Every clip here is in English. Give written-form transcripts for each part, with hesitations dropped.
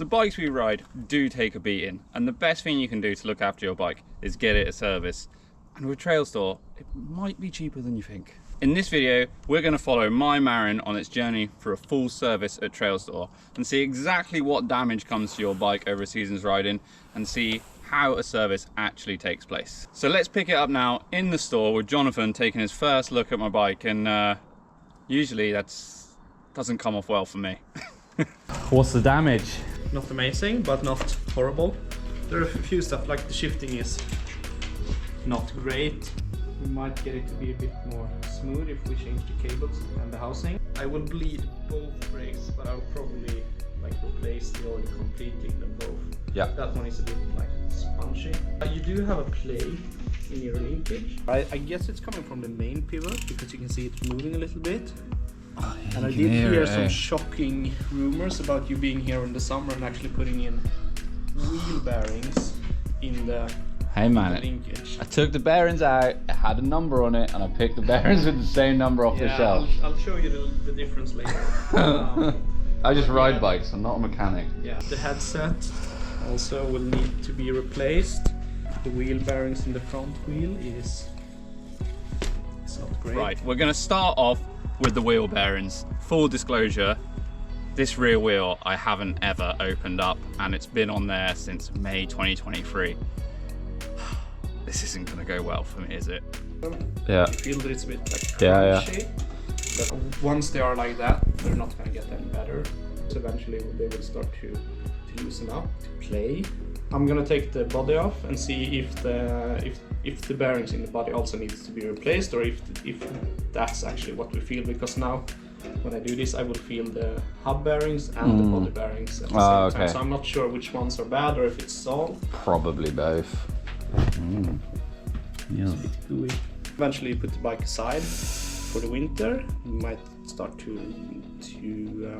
The bikes we ride do take a beating, and the best thing you can do to look after your bike is get it a service. And with Trailstore, it might be cheaper than you think. In this video, we're going to follow my Marin on its journey for a full service at Trailstore and see exactly what damage comes to your bike over a season's riding and see how a service actually takes place. So let's pick it up now in the store with Jonathan taking his first look at my bike, and usually that doesn't come off well for me. What's the damage? Not amazing, but not horrible. There are a few stuff like the shifting is not great. We might get it to be a bit more smooth if we change the cables and the housing. I will bleed both brakes, but I'll probably like replace the oil completely in them both. Yeah. That one is a bit like spongy. You do have a play in your linkage. I guess it's coming from the main pivot because you can see it moving a little bit. Oh, yeah, and I did hear some shocking rumors about you being here in the summer and actually putting in wheel bearings in the Hey man, linkage. I took the bearings out, it had a number on it, and I picked the bearings with the same number off the shelf. I'll show you the difference later. I just ride bikes, I'm not a mechanic. Yeah, the headset also will need to be replaced. The wheel bearings in the front wheel it's not great. Right, we're gonna start off with the wheel bearings. Full disclosure, this rear wheel I haven't ever opened up, and it's been on there since May 2023. This isn't gonna go well for me, is it? Yeah. You feel that it's a bit like crunchy. Yeah. But once they are like that, they're not gonna get any better. So eventually they will start to loosen up, to play. I'm gonna take the body off and see if the bearings in the body also needs to be replaced, or if that's actually what we feel, because now when I do this I will feel the hub bearings and the body bearings at the same time. So I'm not sure which ones are bad or if it's solved. Probably both. Yeah. It's a bit gooey. Eventually you put the bike aside for the winter. You might start to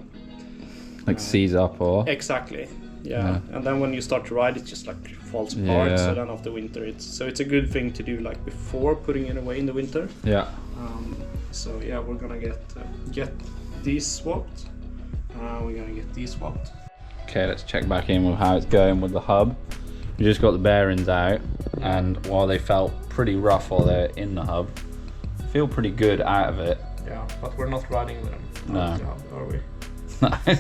like seize up or? Exactly. Yeah. And then when you start to ride, it just like falls apart. So then after winter, it's a good thing to do like before putting it away in the winter. Yeah. So yeah, we're gonna get these swapped. We're gonna get these swapped. Okay, let's check back in with how it's going with the hub. We just got the bearings out, and while they felt pretty rough while they're in the hub, I feel pretty good out of it. Yeah, but we're not riding with them. No. The hub, are we?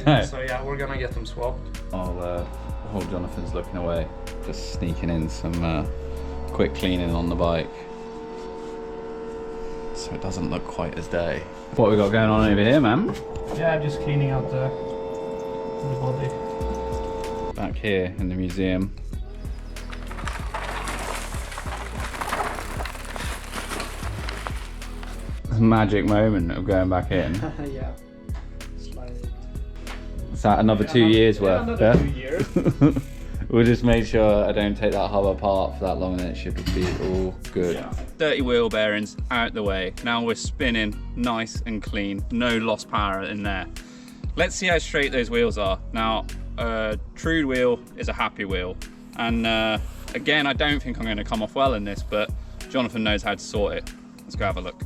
No. So yeah, we're gonna get them swapped. While Jonathan's looking away, just sneaking in some quick cleaning on the bike, so it doesn't look quite as dirty. What we got going on over here, man? Yeah, I'm just cleaning out the body. Back here in the museum. Magic moment of going back in. Yeah. Slide. Is that another 2 years worth? Another 2 years. We'll just make sure I don't take that hub apart for that long, and it should be all good. Yeah. Dirty wheel bearings out the way. Now we're spinning nice and clean. No lost power in there. Let's see how straight those wheels are. Now, a true wheel is a happy wheel. And again, I don't think I'm going to come off well in this, but Jonathan knows how to sort it. Let's go have a look.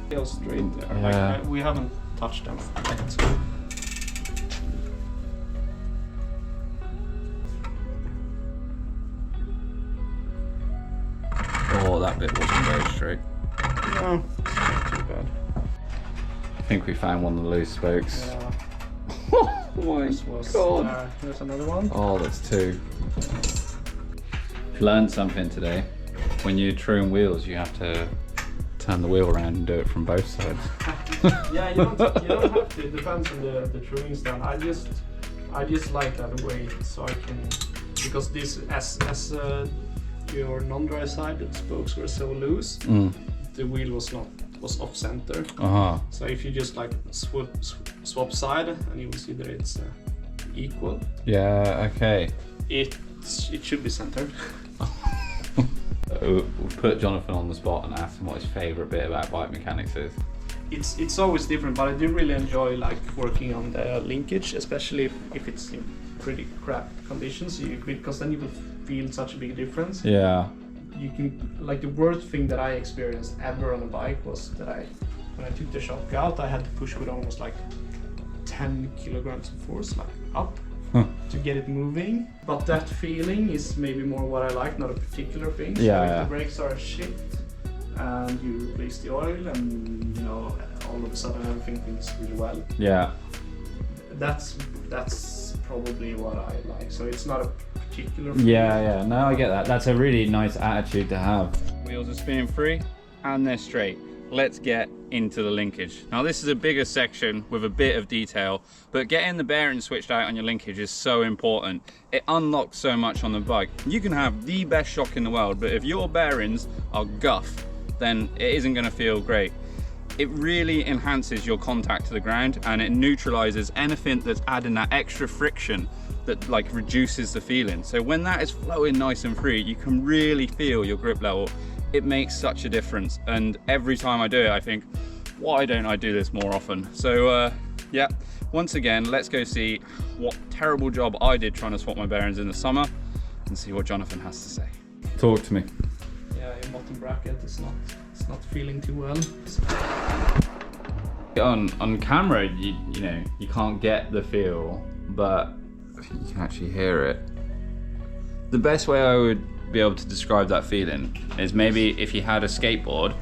Feel straight there. Yeah. Like, we haven't touched them yet. Oh, that bit wasn't very straight. No, not too bad. I think we found one of the loose spokes. Yeah. Oh my god. There's another one. Oh, that's two. Learned something today. When you're truing wheels, you have to turn the wheel around and do it from both sides. Yeah, you don't have to. It depends on the truing stand. I just like that way, so I can, because this as your non-dry side, the spokes were so loose, the wheel was off center. So if you just like swap side, and you will see that it's equal. Yeah. Okay. It should be centered. We'll put Jonathan on the spot and ask him what his favourite bit about bike mechanics is. It's always different, but I do really enjoy like working on the linkage, especially if it's in pretty crap conditions, because then you will feel such a big difference. Yeah. You can, like, the worst thing that I experienced ever on a bike was that when I took the shock out, I had to push with almost like 10 kilograms of force, like up to get it moving. But that feeling is maybe more what I like, not a particular thing. So Yeah, if yeah. the brakes are shit and you replace the oil and, you know, all of a sudden everything feels really well. Yeah. That's probably what I like. So it's not a particular feeling. Yeah. No, I get that. That's a really nice attitude to have. Wheels are spinning free and they're straight. Let's get into the linkage. Now this is a bigger section with a bit of detail, but getting the bearings switched out on your linkage is so important. It unlocks so much on the bike. You can have the best shock in the world, but if your bearings are guff, then it isn't going to feel great. It really enhances your contact to the ground, and it neutralizes anything that's adding that extra friction that like reduces the feeling. So when that is flowing nice and free, you can really feel your grip level. It makes such a difference, and every time I do it I think, why don't I do this more often? So yeah, once again, let's go see what terrible job I did trying to swap my bearings in the summer and see what Jonathan has to say. Talk to me. Yeah, your bottom bracket is not feeling too well. On camera, you know, you can't get the feel, but you can actually hear it. The best way I would be able to describe that feeling is maybe if you had a skateboard,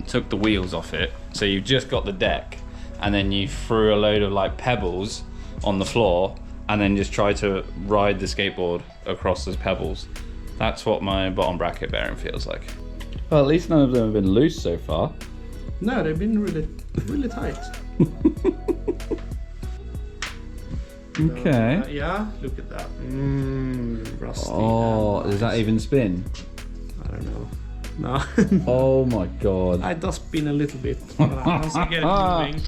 took the wheels off it, so you've just got the deck, and then you threw a load of like pebbles on the floor and then just tried to ride the skateboard across those pebbles. That's what my bottom bracket bearing feels like. Well, at least none of them have been loose so far. No, they've been really tight. Okay. Yeah, look at that. Rusty. Oh, does that even spin? I don't know. No. Oh my god. It does spin a little bit. Once I get it moving.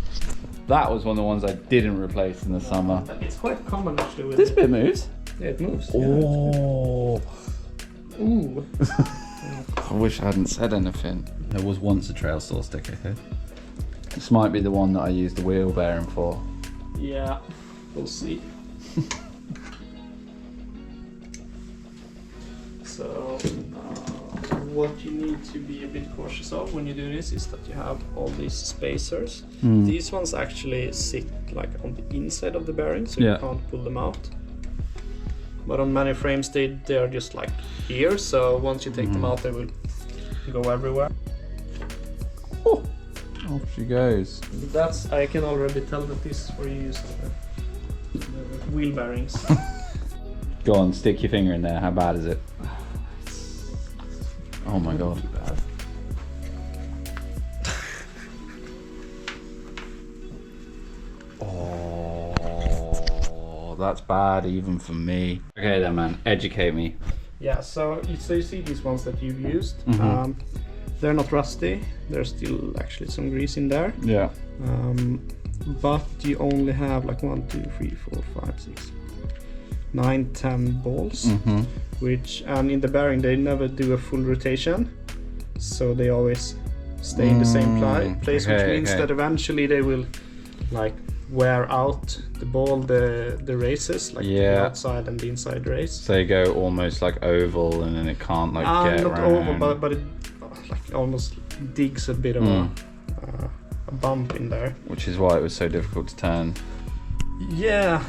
That was one of the ones I didn't replace in the summer. It's quite common actually with This bit moves. Yeah, it moves. Oh. Yeah. Ooh. I wish I hadn't said anything. There was once a Trailstore sticker here. This might be the one that I used the wheel bearing for. Yeah, we'll see. So, what you need to be a bit cautious of when you do this is that you have all these spacers. These ones actually sit like on the inside of the bearing, so you can't pull them out. But on many frames they are just like here, so once you take them out they will go everywhere. Oh, off she goes. I can already tell that this is where you use the wheel bearings. Go on, stick your finger in there. How bad is it? Oh my god. Oh, that's bad even for me. Okay then, man, educate me. Yeah, so you see these ones that you've used. They're not rusty. There's still actually some grease in there. Yeah. But you only have like 1, 2, 3, 4, 5, 6, 9, 10 balls. Which, and in the bearing they never do a full rotation, so they always stay in the same place, which means that eventually they will like wear out the ball, the races, like the outside and the inside race. So they go almost like oval, and then it can't like get not around. oval, but it like almost digs a bit of a bump in there. Which is why it was so difficult to turn. Yeah.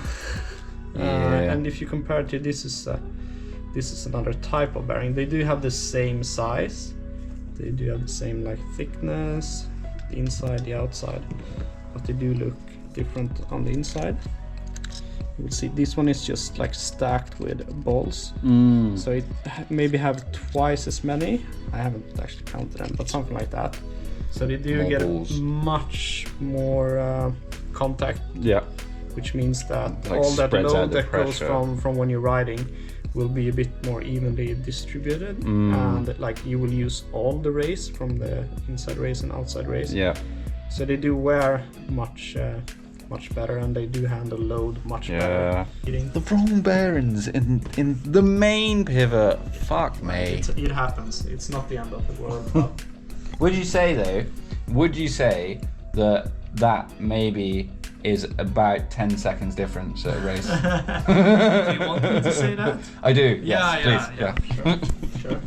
And if you compare to this is another type of bearing. They do have the same size. They do have the same like thickness, the inside, the outside, but they do look different on the inside. You will see this one is just like stacked with balls. So it maybe have twice as many. I haven't actually counted them, but something like that. So they do get much more contact. Yeah. Which means that like all that load that goes from when you're riding will be a bit more evenly distributed, and like you will use all the race from the inside race and outside race. Yeah. So they do wear much better, and they do handle load much better. The wrong bearings in the main pivot. Fuck me. It happens. It's not the end of the world. But Would you say though? Would you say that maybe is about 10 seconds difference at a race? Do you want me to say that? I do. Yeah, yes, please. Sure.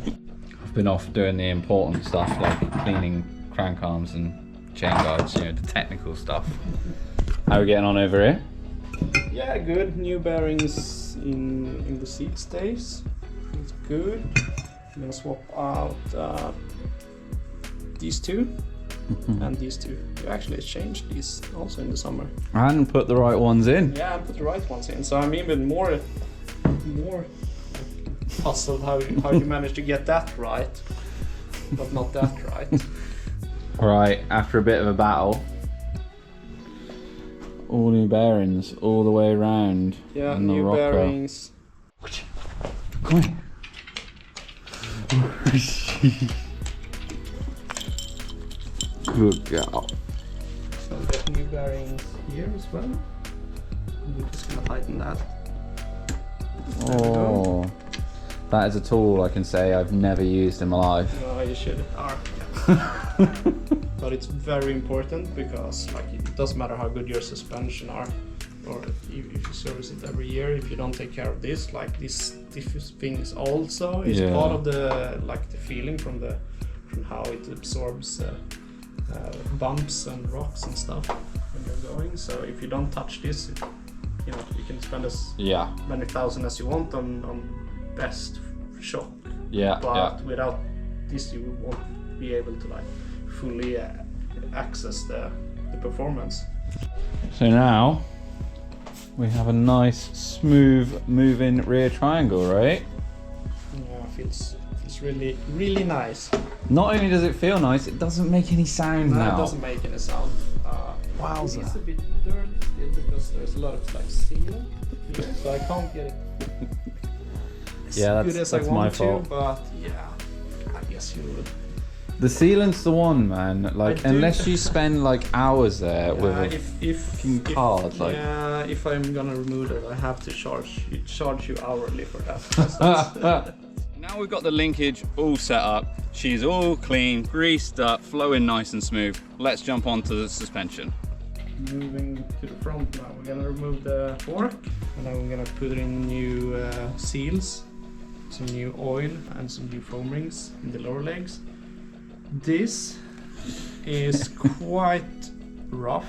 I've been off doing the important stuff like cleaning crank arms and chain guides, you know, the technical stuff. How are we getting on over here? Yeah, good. New bearings in the seat stays. It's good. I'm gonna swap out these two and these two. You actually changed these also in the summer. And put the right ones in. Yeah, I put the right ones in. So I'm even more puzzled how you managed to get that right, but not that right. Right, after a bit of a battle, all new bearings all the way around. Yeah, and the new rocker. bearings. Come on. Good girl. So we got new bearings here as well. We're just gonna tighten that. There we go. Oh, that is a tool I can say I've never used in my life. No, you should. But it's very important because like it doesn't matter how good your suspension are, or if you service it every year, if you don't take care of this, like these things also is part of the the feeling from how it absorbs bumps and rocks and stuff when you're going. So if you don't touch this, you can spend as many thousand as you want on best shock. But without this, you won't be able to fully access the performance. So now we have a nice smooth moving rear triangle, right? Yeah, feels really, really nice. Not only does it feel nice, it doesn't make any sound now. It doesn't make any sound. Wowza. It's a bit dirty still because there's a lot of sealant here, so I can't get it as good as I want my fault. to, but yeah, I guess you would. The sealant's the one, man. Unless you spend hours there with a fucking card. Yeah, if I'm gonna remove it, I have to charge you hourly for that. Now we've got the linkage all set up. She's all clean, greased up, flowing nice and smooth. Let's jump onto the suspension. Moving to the front now, we're gonna remove the fork, and then we're gonna put in new seals, some new oil, and some new foam rings in the lower legs. This is quite rough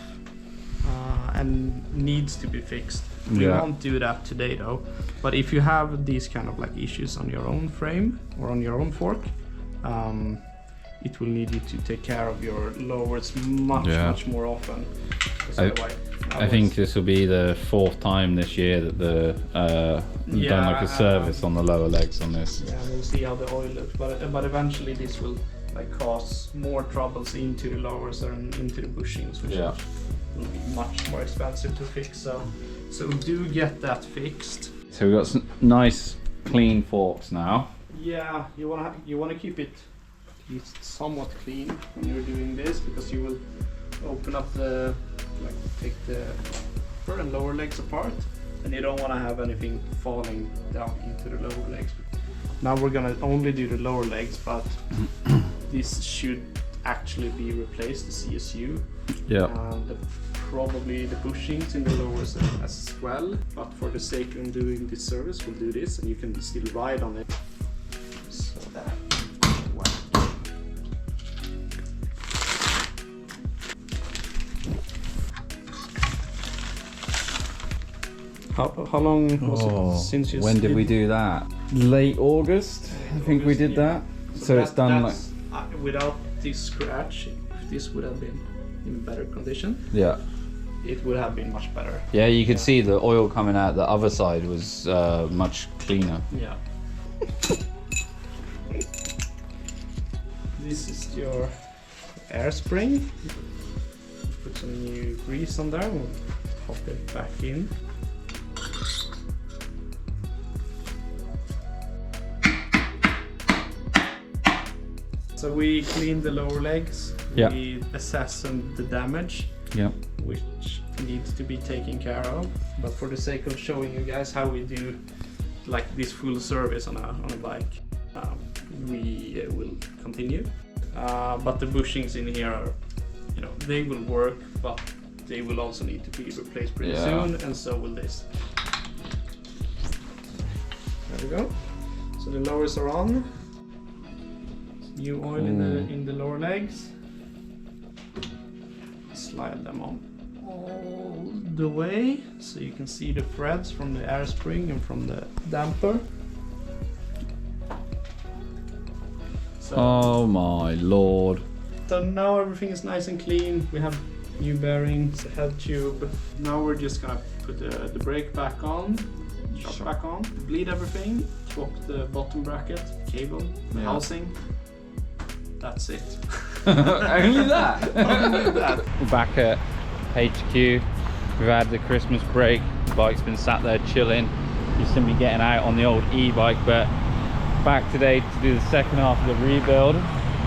and needs to be fixed. We won't do that today though, but if you have these kind of issues on your own frame or on your own fork, it will need you to take care of your lowers much more often. I think this will be the 4th time this year that we've done a service on the lower legs on this. Yeah, we'll see how the oil looks, but eventually this will cause more troubles into the lowers and into the bushings, which will be much more expensive to fix. So do get that fixed. So we've got some nice clean forks now. Yeah, you wanna keep it at least somewhat clean when you're doing this, because you will open up take the upper and lower legs apart, and you don't want to have anything falling down into the lower legs. Now we're gonna only do the lower legs, but this should actually be replaced, the CSU. Probably the bushings in the lowers as well, but for the sake of doing this service, we'll do this, and you can still ride on it. So that. How long was it since you? When did we do that? Late August, I think we did that. So it's done without this scratch. If this would have been in better condition, it would have been much better. Yeah, you could see the oil coming out the other side was much cleaner. Yeah. This is your air spring. Put some new grease on there. We'll pop it back in. So we clean the lower legs. We assess the damage, which needs to be taken care of. But for the sake of showing you guys how we do this full service on a bike, we will continue. But the bushings in here are, they will work, but they will also need to be replaced pretty soon, and so will this. There we go. So the lowers are on. New oil in the lower legs. Slide them on all the way so you can see the threads from the air spring and from the damper. So, oh my lord. so now everything is nice and clean. We have new bearings, a head tube. Now we're just gonna put the brake back on, shock back on, bleed everything, swap the bottom bracket, cable, the housing. That's it. Only that? Only that. We're back at HQ. We've had the Christmas break. The bike's been sat there chilling. You've seen me getting out on the old e-bike, but back today to do the second half of the rebuild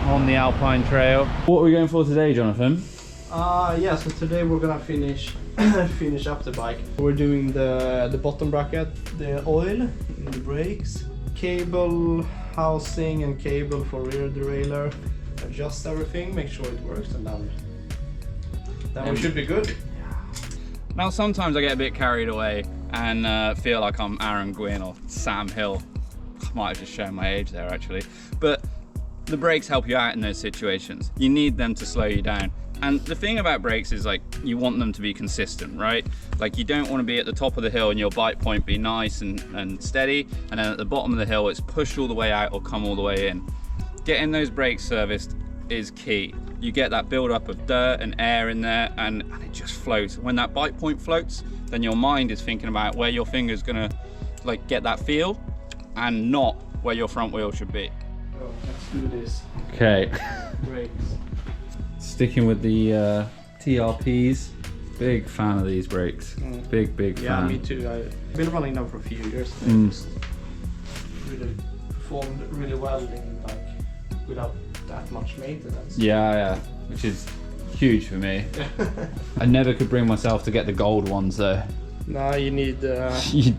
on the Alpine Trail. What are we going for today, Jonathan? Yeah, so today we're gonna finish up the bike. We're doing the bottom bracket, the oil in the brakes, cable, housing and cable for rear derailleur, adjust everything, make sure it works, and then we should be good. Now sometimes I get a bit carried away and feel like I'm Aaron Gwynn or Sam Hill. I might have just shown my age there actually. But the brakes help you out in those situations. You need them to slow you down. And the thing about brakes is like you want them to be consistent, right? Like you don't want to be at the top of the hill and your bike point be nice and steady, and then at the bottom of the hill it's pushed all the way out or come all the way in. Getting those brakes serviced is key. You get that build up of dirt and air in there and it just floats. When that bike point floats, then your mind is thinking about where your finger's gonna like get that feel and not where your front wheel should be. Oh, let's do this. Okay. Brakes. Sticking with the TRPs. Big fan of these brakes. Big fan. Yeah, me too. I've been running them for a few years. They just really performed really well in like without that much maintenance. Yeah, which is huge for me. I never could bring myself to get the gold ones though. No, you need You you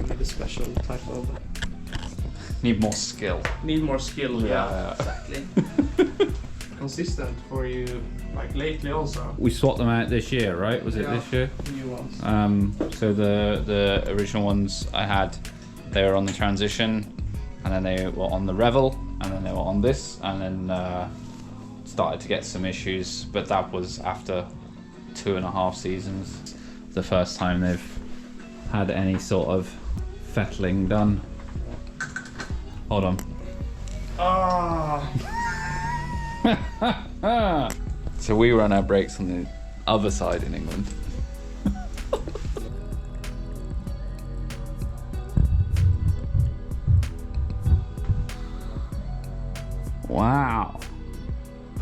need a special type of. need more skill. Need more skill. Yeah. Exactly. Consistent for you, like lately also. We swapped them out this year, right? Was it this year? New ones. So the original ones I had, they were on the transition, and then they were on the Revel, and then they were on this, and then started to get some issues, but that was after 2.5 seasons. The first time they've had any sort of fettling done. Hold on. Ah. So we run our brakes on the other side in England. Wow.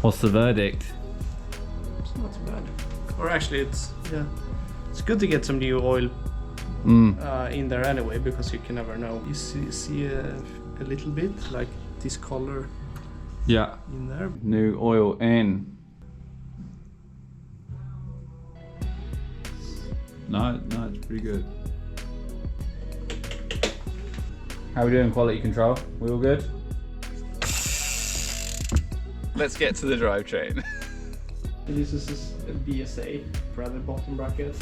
What's the verdict? It's not too bad. Or actually, it's good to get some new oil in there anyway, because you can never know. You see a little bit like this color. Yeah. In there. New oil in. No, it's pretty good. How are we doing quality control? We all good? Let's get to the drivetrain. This is a BSA for the bottom bracket,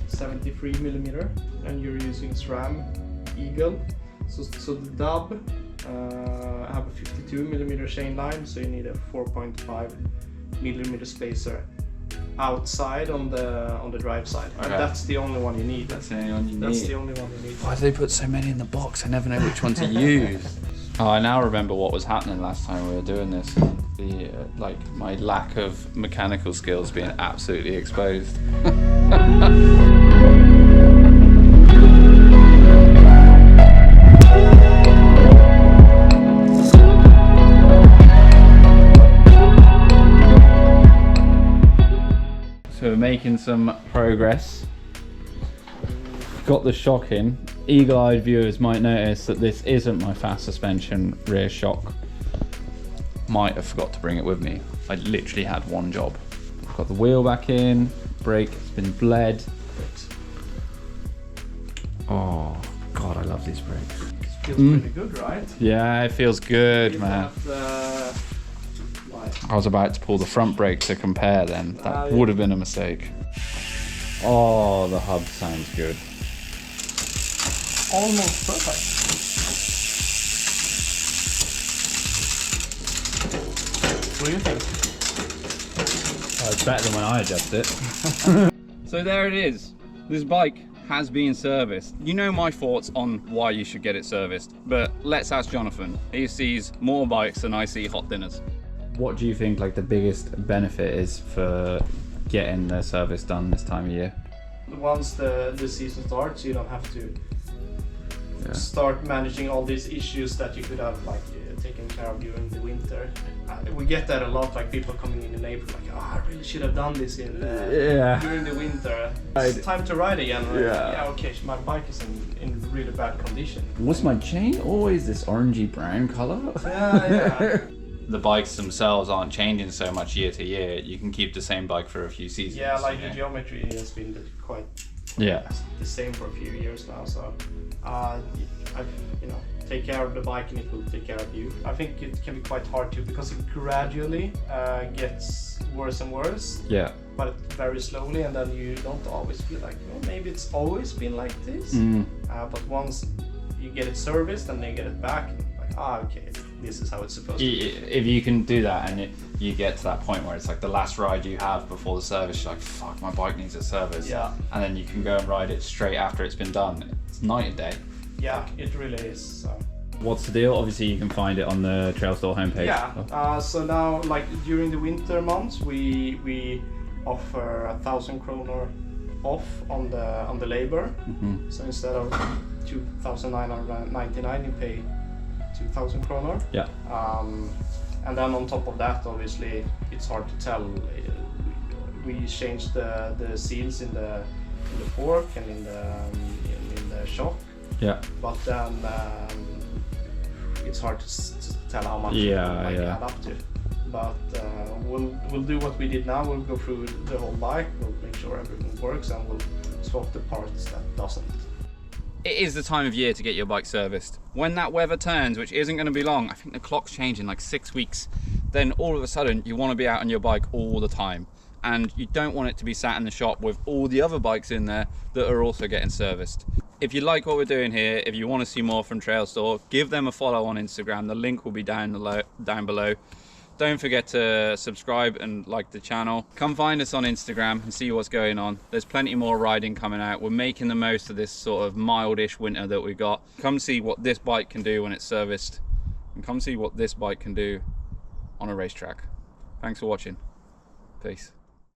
73mm, and you're using SRAM Eagle. So the dub have a 52mm chain line, so you need a 4.5mm spacer outside on the drive side, and that's the only one you need. That's the only one you need. That's the only one you need. Why do they put so many in the box? I never know which one to use. Oh, I now remember what was happening last time we were doing this. The like my lack of mechanical skills being absolutely exposed. So we're making some progress. Got the shock in. Eagle-eyed viewers might notice that this isn't my fast suspension rear shock. Might have forgot to bring it with me. I literally had one job. Got the wheel back in, brake has been bled. Oh God, I love these brakes. It feels pretty good, right? Yeah, it feels good, You man. have, I was about to pull the front brake to compare then. That would have been a mistake. Oh, the hub sounds good. almost perfect. What do you think? Oh, it's better than when I adjust it. So there it is. This bike has been serviced. You know my thoughts on why you should get it serviced, but let's ask Jonathan. He sees more bikes than I see hot dinners. What do you think like the biggest benefit is for getting the service done this time of year? Once the season starts, you don't have to start managing all these issues that you could have like taken care of during the winter. We get that a lot, like people coming in the neighborhood like, oh, I really should have done this during the winter. It's time to ride again. Right? Yeah, okay, my bike is in really bad condition. What's my chain always this orangey brown color? Yeah. The bikes themselves aren't changing so much year to year. You can keep the same bike for a few seasons. Yeah, like the geometry has been quite the same for a few years now. So, take care of the bike and it will take care of you. I think it can be quite hard too because it gradually gets worse and worse. Yeah. But very slowly, and then you don't always feel like, well, maybe it's always been like this. But once you get it serviced and they get it back, like, okay, this is how it's supposed to be. If you can do that and you get to that point where it's like the last ride you have before the service, you're like, fuck, my bike needs a service. Yeah. And then you can go and ride it straight after it's been done. It's night and day. Yeah, it really is. What's the deal? Obviously, you can find it on the Trailstore homepage. Yeah. So now, like during the winter months, we offer 1,000 kronor off on the labor. So instead of 2,999, you pay 2,000 kronor. Yeah. And then on top of that, obviously, it's hard to tell. We changed the seals in the fork and in the shock. Yeah. But then it's hard to tell how much it might add up to. But we'll do what we did now. We'll go through the whole bike. We'll make sure everything works, and we'll swap the parts that doesn't. It is the time of year to get your bike serviced. When that weather turns, which isn't going to be long, I think the clock's changing like 6 weeks, then all of a sudden you want to be out on your bike all the time. And you don't want it to be sat in the shop with all the other bikes in there that are also getting serviced. If you like what we're doing here, if you want to see more from Trailstore, give them a follow on Instagram. The link will be down below. Don't forget to subscribe and like the channel. Come find us on Instagram and see what's going on. There's plenty more riding coming out. We're making the most of this sort of mildish winter that we got. Come see what this bike can do when it's serviced, and come see what this bike can do on a racetrack. Thanks for watching. Peace.